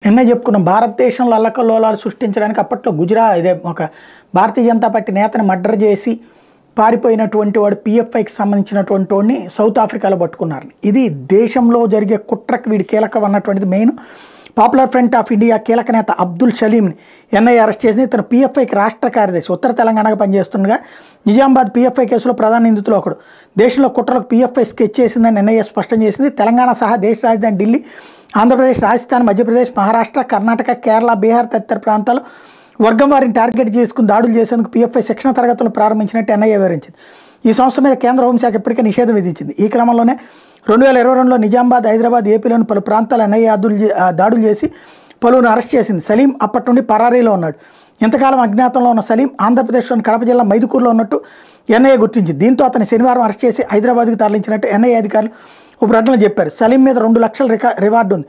నిన్న చెప్పుకున్నాం భారతదేశంలో అల్లకల్లోలాలు సృష్టించడానికి అప్పట్లో ఇదే ఒక భారతీయ జనతా పార్టీ నేతని మర్డర్ చేసి పారిపోయినటువంటి వాడు పిఎఫ్ఐకి సంబంధించినటువంటి వాడిని సౌత్ ఆఫ్రికాలో పట్టుకున్నారు. ఇది దేశంలో జరిగే కుట్రకు వీడి కీలకం అన్నటువంటిది main. Popular front of India కీలక నేత అబ్దుల్ సలీంని ఎన్ఐఏ అరెస్ట్ చేసింది. ఇతను పిఎఫ్ఐకి రాష్ట్ర కార్యదర్శి, ఉత్తర తెలంగాణగా పనిచేస్తుండగా నిజామాబాద్ పిఎఫ్ఐ కేసులో ప్రధాన నిందితులు ఒకడు. దేశంలో కుట్రలకు పిఎఫ్ఐ స్కెచ్ చేసిందని ఎన్ఐఏ స్పష్టం చేసింది. తెలంగాణ సహా దేశ రాజధాని ఢిల్లీ, ఆంధ్రప్రదేశ్, రాజస్థాన్, మధ్యప్రదేశ్, మహారాష్ట్ర, కర్ణాటక, కేరళ, బీహార్ తదితర ప్రాంతాలు వర్గం వారిని టార్గెట్ చేసుకుని దాడులు చేసేందుకు పిఎఫ్ఐ శిక్షణ తరగతులు ప్రారంభించినట్టు ఎన్ఐఏ వివరించింది. ఈ సంస్థ మీద కేంద్ర హోంశాఖ ఇప్పటికే నిషేధం విధించింది. ఈ క్రమంలోనే 2022లో నిజామాబాద్, హైదరాబాద్, ఏపీలోని పలు ప్రాంతాల ఎన్ఐఏ దాడులు చేసి పలువురు అరెస్ట్ చేసింది. సలీం అప్పటి నుండి పరారీలో ఉన్నాడు. ఇంతకాలం అజ్ఞాతంలో ఉన్న సలీం ఆంధ్రప్రదేశ్లోని కడప జిల్లా మైదుకూరులో ఉన్నట్టు ఎన్ఐఏ గుర్తించింది. దీంతో అతని శనివారం అరెస్ట్ చేసి హైదరాబాద్కు తరలించినట్టు ఎన్ఐఏ అధికారులు ఒక ప్రకటనలో చెప్పారు. సలీం మీద 2 లక్షల రివార్డు ఉంది.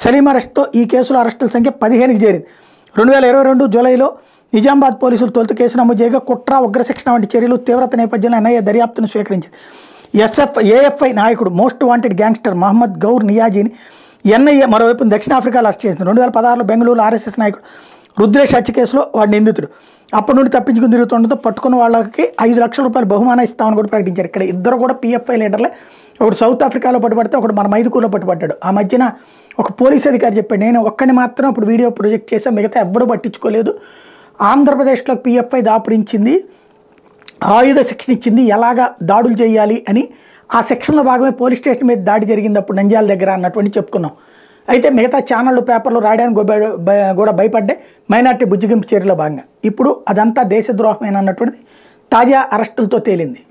సలీం అరెస్ట్తో ఈ కేసులో అరెస్టుల సంఖ్య 15కి చేరింది. 2022 జూలైలో నిజామాబాద్ పోలీసులు తొలుత కేసు నమోదు చేయగా కుట్ర, ఉగ్రశిక్షణ వంటి చర్యలు తీవ్రత నేపథ్యంలో ఎన్ఐఏ దర్యాప్తును స్వీకరించింది. ఏఎఫ్ఐ నాయకుడు, most wanted gangster Mohammed Gaur నియాజీని ఎన్ఐఏ మరోవైపు దక్షిణాఫ్రికాలో అరెస్ట్ చేసింది. 2016లో బెంగళూరు ఆర్ఎస్ఎస్ నాయకుడు రుద్రేష్ హత్య కేసులో వాడు నిందితుడు. అప్పటి నుండి తప్పించుకుని తిరుగుతుండటంతో పట్టుకున్న వాళ్ళకి 5 లక్షల రూపాయలు బహుమానం ఇస్తామని కూడా ప్రకటించారు. ఇక్కడ ఇద్దరు కూడా పిఎఫ్ఐ లీడర్లే. ఒకడు సౌత్ ఆఫ్రికాలో పట్టుబడితే ఒకడు మన మైదుకూరులో పట్టుబడ్డాడు. ఆ మధ్యన ఒక పోలీస్ అధికారి చెప్పాడు, నేను ఒక్కడిని మాత్రం అప్పుడు వీడియో ప్రొజెక్ట్ చేసా, మిగతా ఎవ్వడూ పట్టించుకోలేదు. ఆంధ్రప్రదేశ్లో పిఎఫ్ఐ దాపురించింది, ఆయుధ శిక్షణ ఇచ్చింది, ఎలాగా దాడులు చేయాలి అని. ఆ సెక్షన్లో భాగమే పోలీస్ స్టేషన్ మీద దాడి జరిగింది అప్పుడు నంద్యాల దగ్గర అన్నటువంటి చెప్పుకున్నాం. అయితే మిగతా ఛానళ్ళు, పేపర్లు రాయడానికి కూడా భయపడ్డాయి మైనార్టీ బుజ్జిగింపు చర్యలో భాగంగా. ఇప్పుడు అదంతా దేశద్రోహమేనన్నటువంటిది తాజా అరెస్టులతో తేలింది.